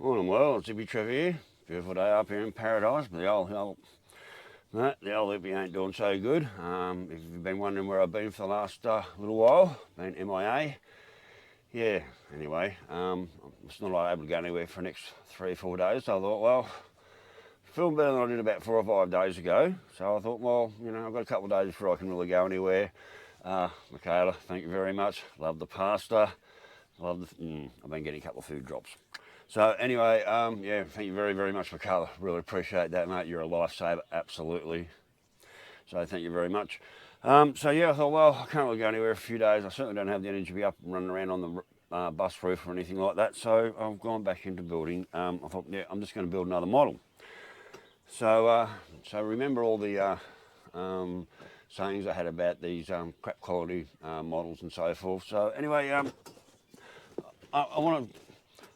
Morning, well, it's Hippy Trev here. Beautiful day up here in paradise, but the old Hippy ain't doing so good. If you've been wondering where I've been for the last little while, been MIA. Yeah, anyway, it's not like able to go anywhere for the next 3 or 4 days. So I thought, well, feeling better than I did about 4 or 5 days ago. So I thought, well, you know, I've got a couple of days before I can really go anywhere. Michaela, thank you very much. Love the pasta. I've been getting a couple of food drops. So anyway, yeah, thank you very, very much, Michaela. Really appreciate that, mate. You're a lifesaver, absolutely. So thank you very much. So yeah, I thought, well, I can't really go anywhere for a few days. I certainly don't have the energy to be up and running around on the bus roof or anything like that. So I've gone back into building. I thought, yeah, I'm just going to build another model. So remember all the sayings I had about these crap quality models and so forth. So anyway,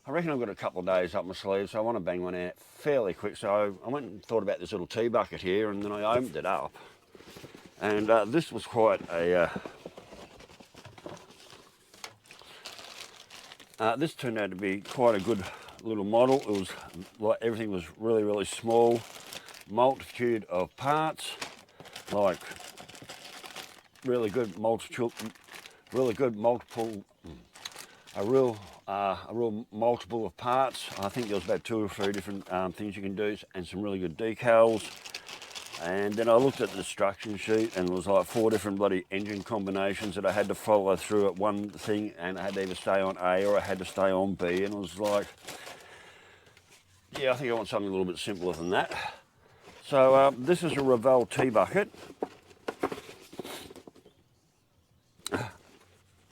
I reckon I've got a couple of days up my sleeve, so I want to bang one out fairly quick. So I went and thought about this little tea bucket here, and then I opened it up. And this was quite a... this turned out to be quite a good little model. It was like everything was really, really small. Multitude of parts, like really good multiple, a real multiple of parts. I think there was about 2 or 3 different things you can do, and some really good decals. And then I looked at the instruction sheet, and it was like 4 different bloody engine combinations that I had to follow through at one thing, and I had to either stay on A or I had to stay on B, and it was like, yeah, I think I want something a little bit simpler than that. So this is a Wellll tea bucket.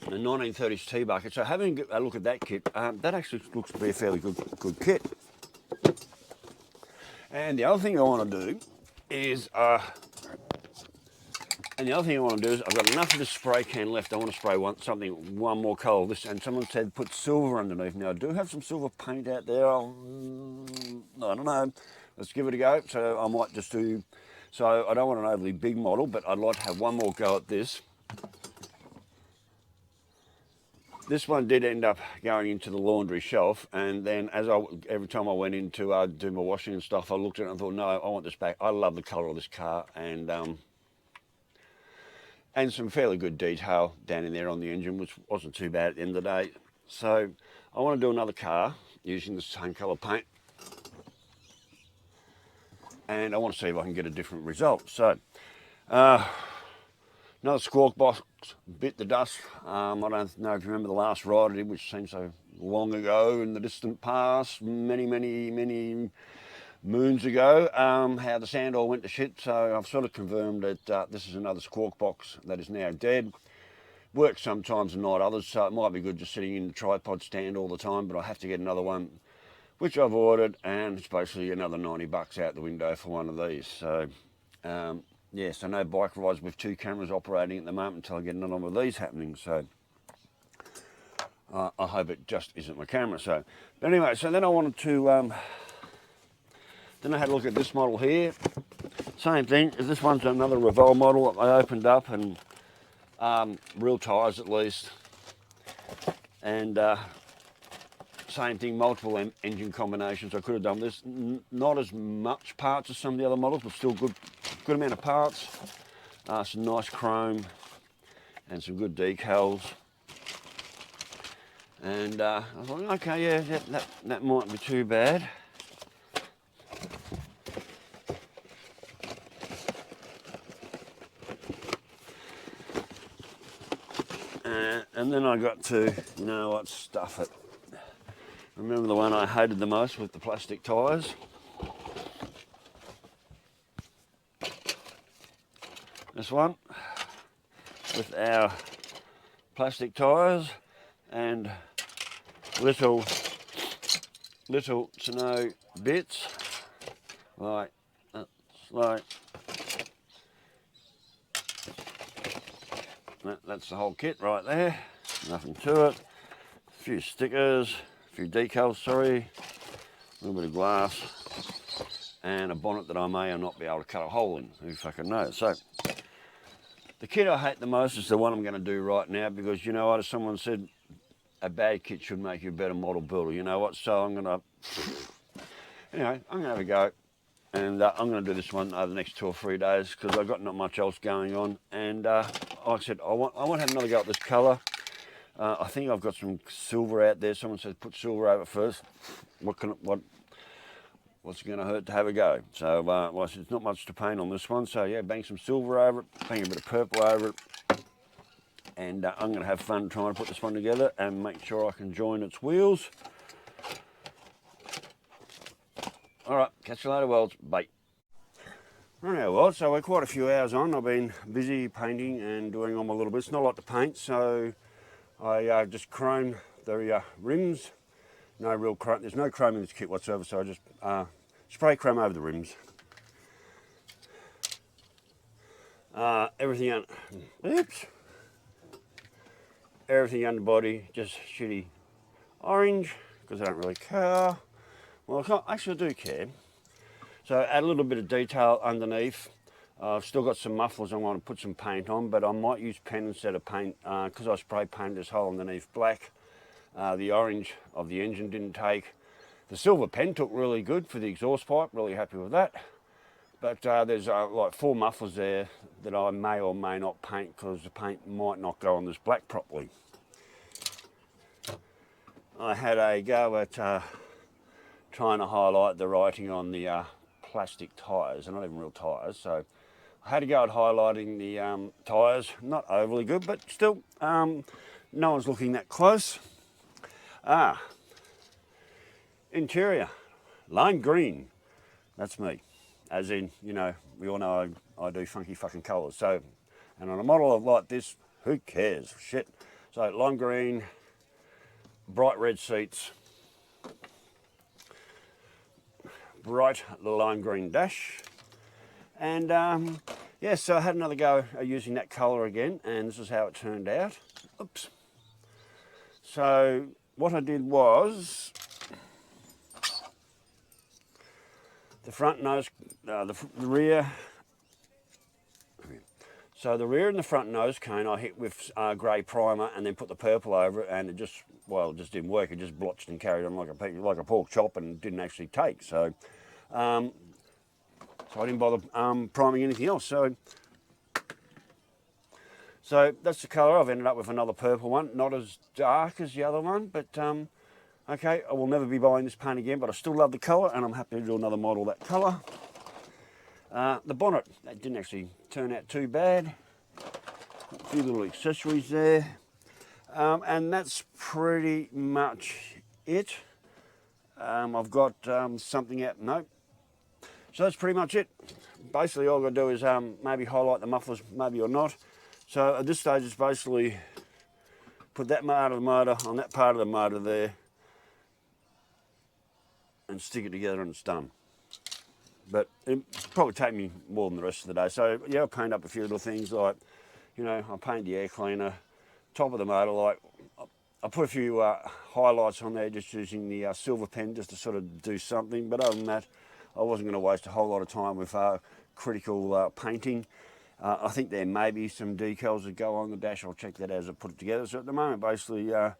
A 1930s tea bucket. So having a look at that kit, that actually looks to be a fairly good kit. And the other thing I want to do is, I've got enough of this spray can left. I want to spray one more colour of this. And someone said put silver underneath. Now I do have some silver paint out there. I don't know. Let's give it a go. So I might just do. So I don't want an overly big model, but I'd like to have one more go at this. This one did end up going into the laundry shelf, and then every time I went in to do my washing and stuff, I looked at it and thought, no, I want this back. I love the colour of this car, and some fairly good detail down in there on the engine, which wasn't too bad at the end of the day. So I want to do another car using the same colour paint, and I want to see if I can get a different result. So another squawk box bit the dust. I don't know if you remember the last ride I did, which seems so long ago in the distant past, many moons ago, how the sand all went to shit. So I've sort of confirmed that this is another squawk box that is now dead. Works sometimes and not others, so it might be good just sitting in the tripod stand all the time, but I have to get another one, which I've ordered, and it's basically another 90 bucks out the window for one of these. So yeah, so no bike rides with 2 cameras operating at the moment until I get another one of these happening. So I hope it just isn't my camera. So, but anyway, so then I wanted to, then I had a look at this model here. Same thing. This one's another Wellll model that I opened up, and real tyres at least. And same thing, multiple engine combinations. I could have done this. Not as much parts as some of the other models, but still good amount of parts. Some nice chrome and some good decals. And I thought, okay, yeah, that mightn't be too bad. And then I got to, you know what, stuff it. Remember the one I hated the most with the plastic tyres? This one, with our plastic tyres and little to no bits, like that's the whole kit right there. Nothing to it. A few stickers, a few decals, sorry, a little bit of glass, and a bonnet that I may or not be able to cut a hole in. Who fucking knows? So the kit I hate the most is the one I'm going to do right now, because you know what, as someone said a bad kit should make you a better model builder, you know what? So I'm gonna, anyway, I'm gonna have a go. And I'm going to do this one over the next 2 or 3 days because I've got not much else going on. And like I said, I want to have another go at this colour. I think I've got some silver out there. Someone said put silver over it first. What's it going to hurt to have a go? So well, there's not much to paint on this one. So yeah, bang some silver over it, bang a bit of purple over it. And I'm going to have fun trying to put this one together and make sure I can join its wheels. All right, catch you later, Wells. Bye. Right now, Wells, so we're quite a few hours on. I've been busy painting and doing all my little bits. Not a lot to paint, so I just chrome the rims. No real chrome. There's no chrome in this kit whatsoever, so I just spray chrome over the rims. Everything underbody, just shitty orange because I don't really care. Well, actually I do care. So add a little bit of detail underneath. I've still got some mufflers I want to put some paint on, but I might use pen instead of paint because I spray painted this hole underneath black. The orange of the engine didn't take. The silver pen took really good for the exhaust pipe, really happy with that. But there's like 4 mufflers there that I may or may not paint because the paint might not go on this black properly. I had a go at trying to highlight the writing on the plastic tyres. They're not even real tyres, so I had to go at highlighting the tyres. Not overly good, but still, no one's looking that close. Interior, lime green. That's me. As in, you know, we all know I do funky fucking colours. So, and on a model like this, who cares? Shit. So lime green, bright red seats, bright lime green dash, and yeah, so I had another go using that colour again, and this is how it turned out. Oops. So what I did was the front nose, the rear. So the rear and the front nose cone I hit with grey primer and then put the purple over it, and it just, well, it just didn't work. It just blotched and carried on like a pork chop and didn't actually take. So, so I didn't bother priming anything else. So that's the colour. I've ended up with another purple one, not as dark as the other one, but okay, I will never be buying this paint again, but I still love the colour and I'm happy to do another model that colour. The bonnet, that didn't actually turn out too bad. A few little accessories there. And that's pretty much it. I've got something out, no. So that's pretty much it. Basically all I've got to do is maybe highlight the mufflers, maybe or not. So at this stage it's basically put that part of the motor on that part of the motor there and stick it together and it's done. But it'll probably take me more than the rest of the day. So yeah, I'll paint up a few little things like, you know, I'll paint the air cleaner, top of the motor light. I'll put a few highlights on there just using the silver pen just to sort of do something. But other than that, I wasn't going to waste a whole lot of time with critical painting. I think there may be some decals that go on the dash. I'll check that as I put it together. So at the moment, basically, I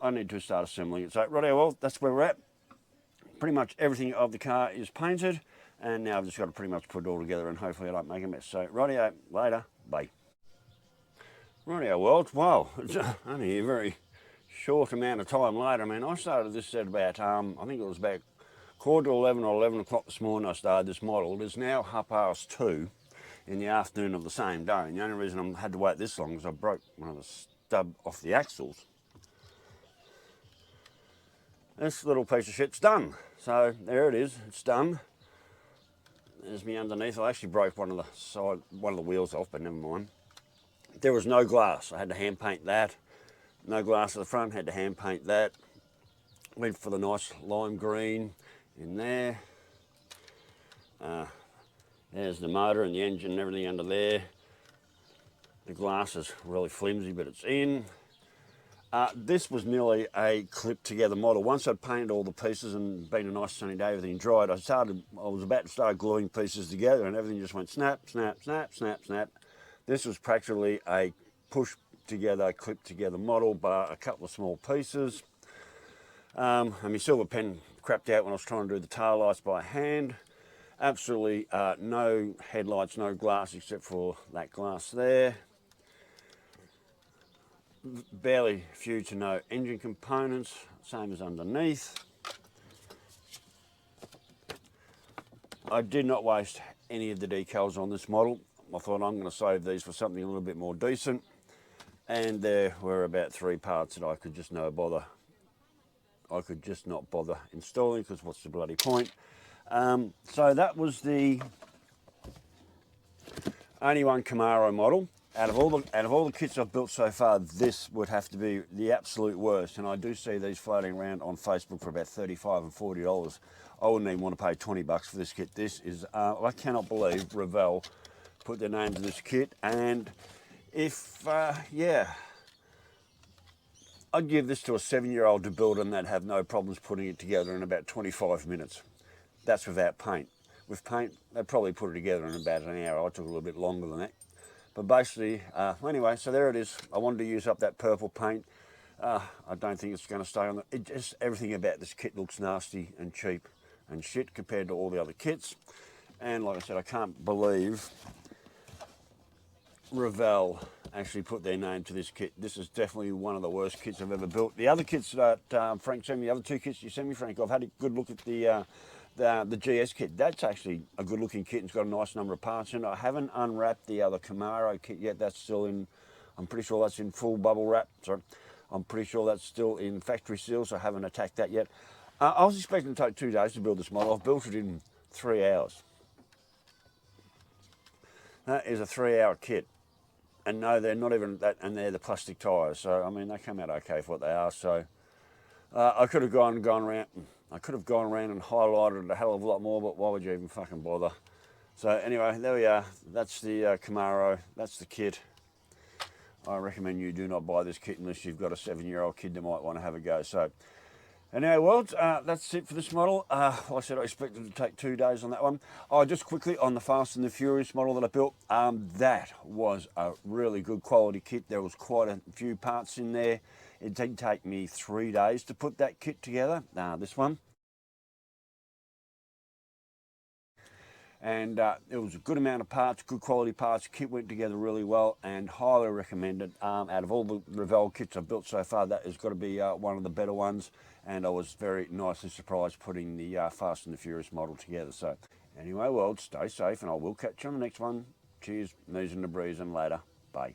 need to start assembling it. So right here, well, that's where we're at. Pretty much everything of the car is painted, and now I've just got to pretty much put it all together and hopefully I don't make a mess. So rightio, later, bye. Rightio, Wells, wow, it's only a very short amount of time later. I mean, I started this at about, I think it was about 11:15 or 11 o'clock this morning I started this model. It is now 2:30 in the afternoon of the same day, and the only reason I had to wait this long is I broke one of the stub off the axles. This little piece of shit's done. So there it is, it's done. There's me underneath. I actually broke one of the wheels off, but never mind. There was no glass. I had to hand paint that. No glass at the front, had to hand paint that. Went for the nice lime green in there. There's the motor and the engine and everything under there. The glass is really flimsy, but it's in. This was nearly a clipped together model. Once I'd painted all the pieces and been a nice sunny day, everything dried, I was about to start gluing pieces together and everything just went snap, snap, snap, snap, snap. This was practically a push together, clipped together model, but a couple of small pieces. And my silver pen crapped out when I was trying to do the tail lights by hand. Absolutely no headlights, no glass except for that glass there. Barely few to no engine components, same as underneath. I did not waste any of the decals on this model. I thought I'm going to save these for something a little bit more decent. And there were about 3 parts that I could just not bother installing, because what's the bloody point? So that was the only one Camaro model. Out of all the kits I've built so far, this would have to be the absolute worst. And I do see these floating around on Facebook for about $35 and $40. I wouldn't even want to pay 20 bucks for this kit. This is, I cannot believe Wellll put their name to this kit. And if, yeah, I'd give this to a 7-year-old to build, and they'd have no problems putting it together in about 25 minutes. That's without paint. With paint, they'd probably put it together in about an hour. I took a little bit longer than that. But basically, anyway, so there it is. I wanted to use up that purple paint. I don't think it's going to stay on. Everything about this kit looks nasty and cheap and shit compared to all the other kits. And like I said, I can't believe Wellll actually put their name to this kit. This is definitely one of the worst kits I've ever built. The other kits that Frank sent me, the other 2 kits you sent me, Frank, I've had a good look at the GS kit. That's actually a good looking kit and it's got a nice number of parts in it. I haven't unwrapped the other Camaro kit yet. That's still in, I'm pretty sure that's in full bubble wrap. Sorry, I'm pretty sure that's still in factory seal, so I haven't attacked that yet. I was expecting to take 2 days to build this model. I've built it in 3 hours. That is a 3-hour kit. And no, they're not even that, and they're the plastic tyres. So, I mean, they come out okay for what they are. So, I could have gone around. I could have gone around and highlighted it a hell of a lot more, but why would you even fucking bother? So, anyway, there we are. That's the Camaro. That's the kit. I recommend you do not buy this kit unless you've got a 7-year-old kid that might want to have a go. So, anyway, well, that's it for this model. Like I said, I expected to take 2 days on that one. Oh, just quickly on the Fast and the Furious model that I built, that was a really good quality kit. There was quite a few parts in there. It did take me 3 days to put that kit together, this one. And it was a good amount of parts, good quality parts. The kit went together really well and highly recommended. Out of all the Wellll kits I've built so far, that has got to be one of the better ones. And I was very nicely surprised putting the Fast and the Furious model together. So anyway, well, stay safe and I will catch you on the next one. Cheers, knees and the breeze, and later. Bye.